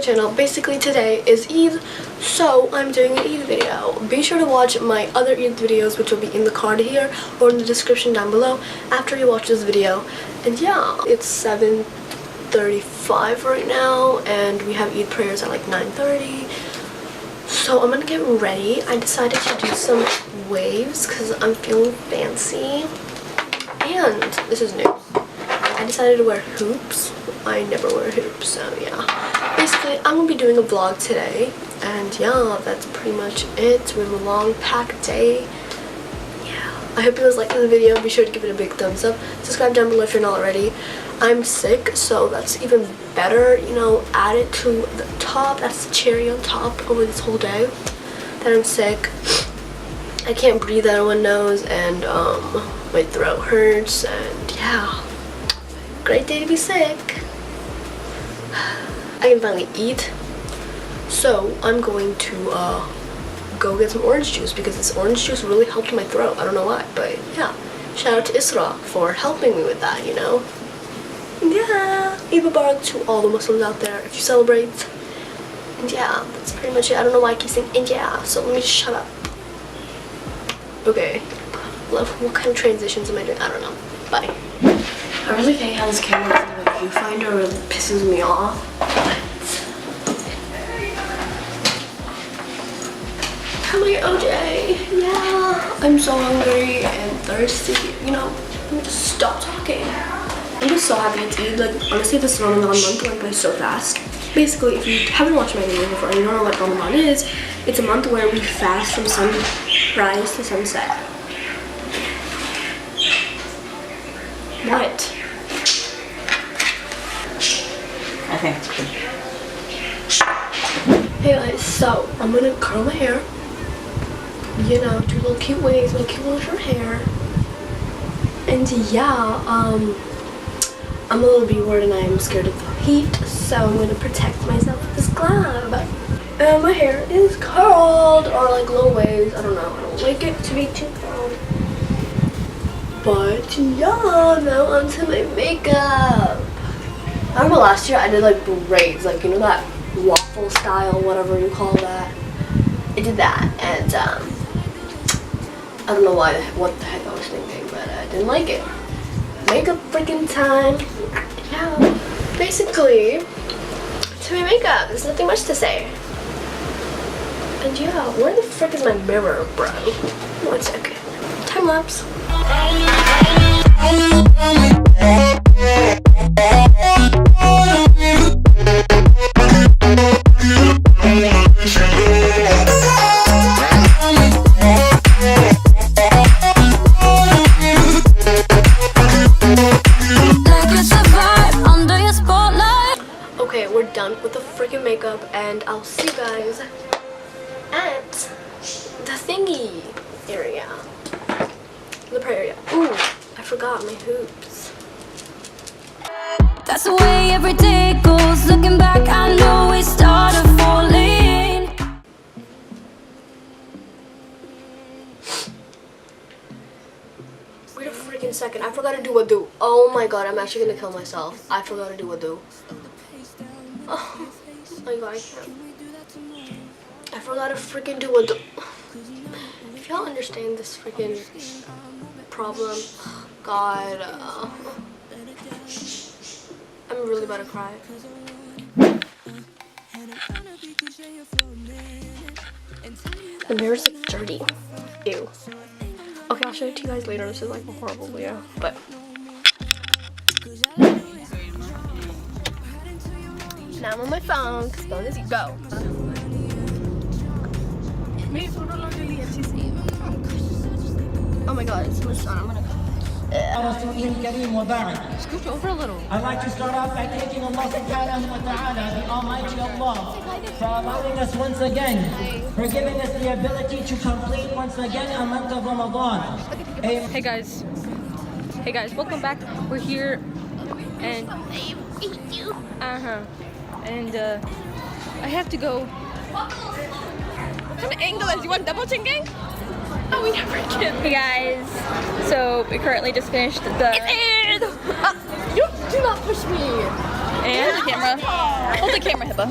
channel. Basically today is Eid, so I'm doing an Eid video. Be sure to watch my other Eid videos, which will be in the card here or in the description down below after you watch this video. And yeah, it's 7:35 right now and we have Eid prayers at like 9:30. So I'm gonna get ready. I decided to do some waves because I'm feeling fancy. And this is new. I decided to wear hoops. I never wear hoops, so yeah. Basically, I'm gonna be doing a vlog today, and yeah, that's pretty much it. We have a long packed day. Yeah, I hope you guys liked this video. Be sure to give it a big thumbs up. Subscribe down below if you're not already. I'm sick, so that's even better. You know, add it to the top. That's the cherry on top over this whole day that I'm sick. I can't breathe out of one nose, and my throat hurts, and yeah. Great day to be sick. I can finally eat. So I'm going to go get some orange juice because this orange juice really helped my throat. I don't know why, but yeah. Shout out to Isra for helping me with that, you know. Yeah. Eid Mubarak to all the Muslims out there if you celebrate. And yeah, that's pretty much it. I don't know why I keep saying and yeah, so let me just shut up. Okay. What kind of transitions am I doing? I don't know. Bye. I really hate how this camera is like a viewfinder. Really pisses me off. Come here, OJ. Yeah. I'm so hungry and thirsty. You know, just stop talking. I'm just so happy it's Eid. Like, honestly, this is Ramadan month went by so fast. Basically, if you haven't watched my video before and you don't know what Ramadan is, it's a month where we fast from sunrise to sunset. What? I think it's good. Hey guys, so I'm gonna curl my hair. You know, do little cute waves, little cute little short hair. And yeah, I'm a little B-word and I'm scared of the heat, so I'm gonna protect myself with this glove. And my hair is curled, or like little waves, I don't know. I don't like it to be too curled. But yeah, now onto my makeup. I remember last year I did like braids, like you know that waffle style, whatever you call that. I did that, and I don't know what the heck I was thinking, but I didn't like it. Makeup freaking time. Yeah. Basically, to my makeup, there's nothing much to say. And yeah, where the frick is my mirror, bro? 1 second. Time lapse. Okay, we're done with the freaking makeup, and I'll see you guys at the thingy area. The prayer area. Ooh, I forgot my hoops. That's the way every day goes. Looking back, I know we started falling. Wait a freaking second. I forgot to do wudu. Oh my god, I'm actually gonna kill myself. I forgot to do wudu. Oh my god, I can't. I forgot to freaking do wudu. If y'all understand this freaking problem, god, I'm really about to cry. The mirror's like dirty. Ew. Okay, I'll show it to you guys later. This is like a horrible video, but now I'm on my phone because phone is go. Oh my god, it's so much sun. I'm gonna scooch over a little. I'd like to start off by thanking Allah subhanahu wa ta'ala, the Almighty Allah, for allowing us once again, for giving us the ability to complete once again a month of Ramadan. Hey guys, welcome back. We're here and and I have to go. What kind of angle is you want double chinking? Oh, we never can. Hey guys, so we currently just finished the. You do not push me. And the camera. Hold the camera, Hibba.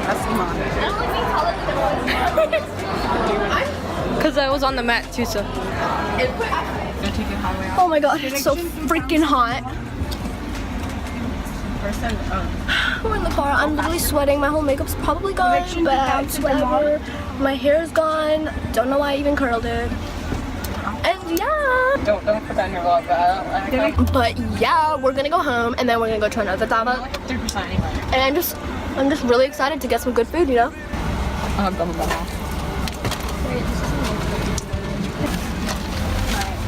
That's Nomani. Because I was on the mat too, so. Oh my god, it's so freaking hot. We're in the car. I'm literally sweating. My whole makeup's probably gone, but whatever. My hair's gone. Don't know why I even curled it. And yeah. Don't put that in your vlog, but I don't But yeah, we're gonna go home and then we're gonna go to another dhaba. 3% anyway. And I'm just really excited to get some good food, you know? I'm done with that now.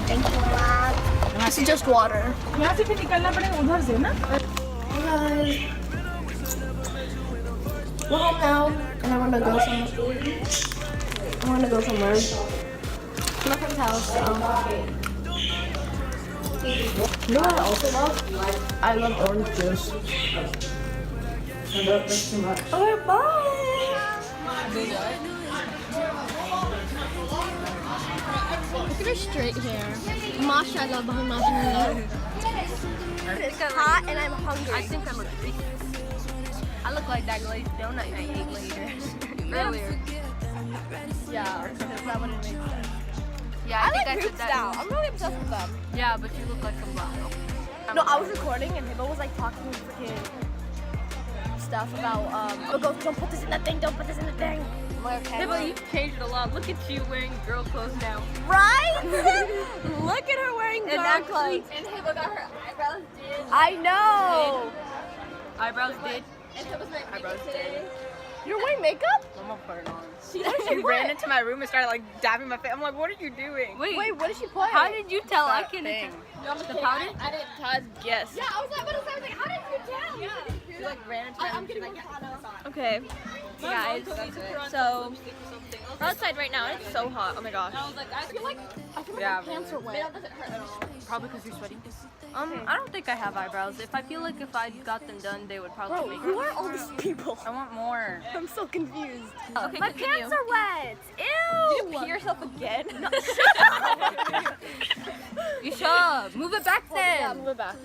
Thank you, Mom. This is just water. Guys, we're home now, and I want to go somewhere. I want to go somewhere. My friend's house. You know what I also love? I love orange juice. Okay, bye. Look at her straight hair. Mashallah, mashallah. It's hot and I'm hungry. I think I look I look like that glazed donut I ate earlier. Yeah, is that what it makes sense? Yeah, I think I like said Roots that. now. I'm really obsessed with them. Yeah, but you look like a blonde. No, I was recording and Hibba was like talking freaking stuff about don't put this in the thing, don't put this in the thing. I'm like, okay. Yeah, but you've changed a lot. Look at you wearing girl clothes now. Right? Look at her wearing girl clothes. And Hibba got her eyebrows did. I know. Eyebrows did. And Hibba's wearing Eyebrows did. You're wearing makeup? I'm gonna put it on. She ran into my room and started like dabbing my face. I'm like, what are you doing? Wait, Wait, what did she put? how did you tell? I That can thing. the powder? I didn't touch. Yes. Yeah, I was like, how did you tell? Yeah. She like ran into my room. I'm getting like, Okay. Guys, so we're outside right now and it's so hot. Oh my gosh. I feel like Yeah, my pants are wet. It doesn't hurt at all. Probably because you're sweating. I don't think I have eyebrows. If I feel like if I got them done, they would probably make Who are all these people? I want more. I'm so confused. Okay, My continue. pants are wet. Ew. Did you pee yourself again? No. You should. Move it back Yeah, then. move it back.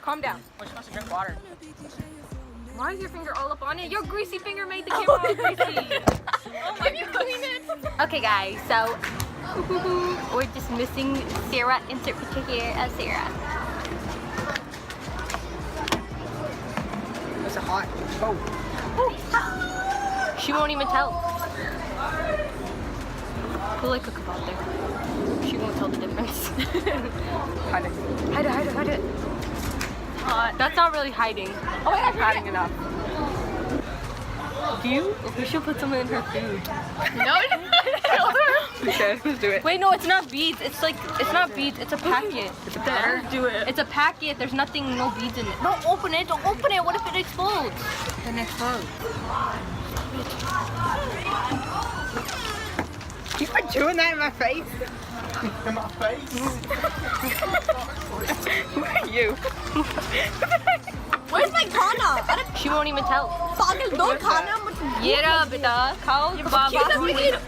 Calm down. Well, she wants to drink water. Why is your finger all up on it? Your greasy finger made the camera all greasy. Oh my god. Okay guys, so we're just missing Sarah. Insert picture here of Sarah. It's hot. Oh. She won't even tell. Pull like a kebab there. She won't tell the difference. Hide it. Hide it, hide it, hide it. That's not really hiding. Oh wait, I'm hiding enough. Do you? We should put some in her food. No. Okay, let's do it. Wait, no, it's not beads. It's like, it's not beads. It's a packet. It's a powder. Do it. It's a packet. There's nothing, no beads in it. Don't open it. Don't open it. What if it explodes? Then explode. You are doing that in my face? In my face? Who are you? Where's my kana? She won't even tell. Pagal do kana? Yeah, beta. Khao kebab.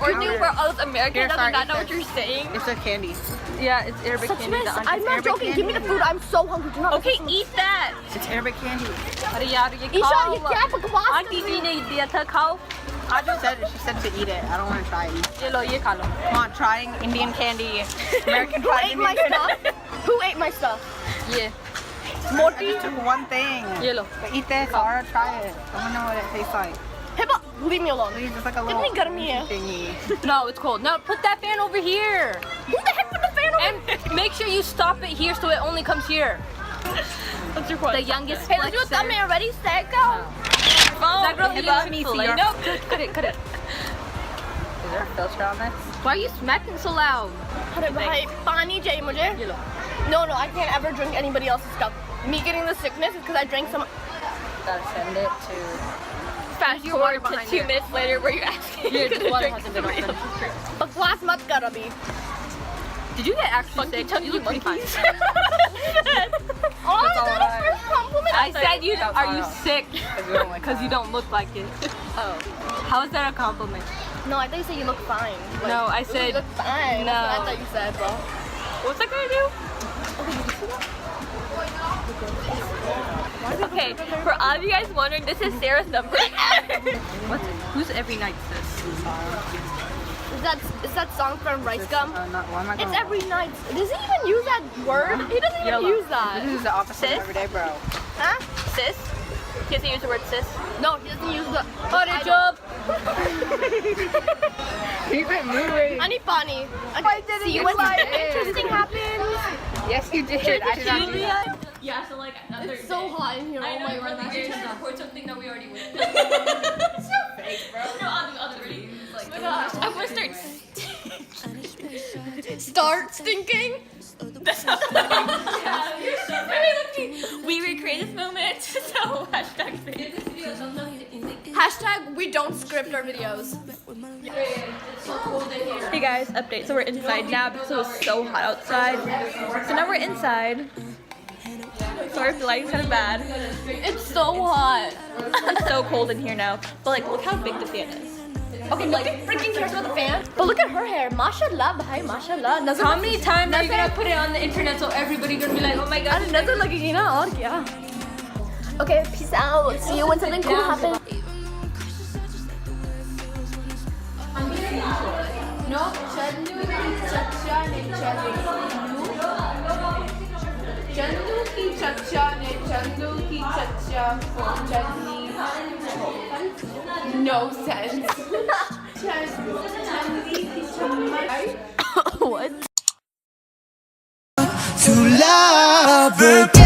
Urdu for us Americans doesn't not know what you're saying. It's a candy. Yeah, it's Arabic candy. Such I'm not joking. Give me the food. I'm so hungry. Do not. Okay, eat that. It's Arabic candy. Are yaar ye Isha, khao. ये क्या बकवास Auntie ji ne diya tha khao. I just said it. She said to eat it. I don't want to try it. Ye lo, ye kha lo. Come on, trying Indian candy. American Who fried ate Indian my candy. stuff? Who ate my stuff? Ye. I just took one thing. Ye lo. But eat this, Sarah. Try it. I want to know what it tastes like. Hibba, leave me alone. It's just like a little Kitni garmi hai? thingy. No, it's cold. No, put that fan over here. Who the heck put the fan on? And make sure you stop it here so it only comes here. What's your point? The youngest Hey, let's do a flexer. thumbnail. Ready, set, go. That girl Hibba, eats see fillet. your- No, cut it, cut it. Is there a filter on this? Why are you smacking so loud? अरे भाई पानी चाहिए मुझे. No, I can't ever drink anybody else's stuff. Me getting the sickness is because I drank some. Gotta send it to. Fast forward to 2 minutes later where you're asking. Yeah, the water hasn't been open. बकवास मत कर अभी. Did you get actually sick? You look pretty fine. Oh, all that's I- the first compliment. I said you. That's Are all you I- sick? Because You don't look like it. Oh. How is that a compliment? No, I thought you said you look fine. Like, No, I you said. look fine. No. That's what I thought you said, bro. What's that gonna do? Okay, did you see that? Okay, for all of you guys wondering, this is Sarah's number. Who's every night sis? Is that song from Rice Gum? It's every night. Does he even use that word? He doesn't even use that. This is the opposite of every day, bro. Huh? Sis? He doesn't use the word sis? No, he doesn't use the Hurry job! Keep it moving. Ani Pani. I didn't See, use when that. something interesting happens. Yes, you did. I did not do that. Yeah, so like another It's so hot in here. Oh my god, we're that's trying to just record something that we already went. It's so fake, bro. No, on the ready. Like, oh my gosh, I want to start stinking. That's not yeah, you're so bad. We recreate this moment, so hashtag fake. Hashtag we don't script our videos. It's so cold in here. Hey guys, update. So we're inside now because it was so hot outside. So now we're inside. Sorry if the lighting's kind of bad. It's so hot. It's so cold in here now. But like, look how big the fan is. Okay, like freaking cares about the fan. But look at her hair. Mashallah, bhai, mashallah. How many times are you gonna put it on the internet so everybody gonna be like, oh my god, Nazar lagegi na aur kya? Okay, peace out. See you when something cool happens. No, Chandu ki chacha ne chale. Chandu ki chacha ne chandu ki chacha for chutney. No sense. What? To love her.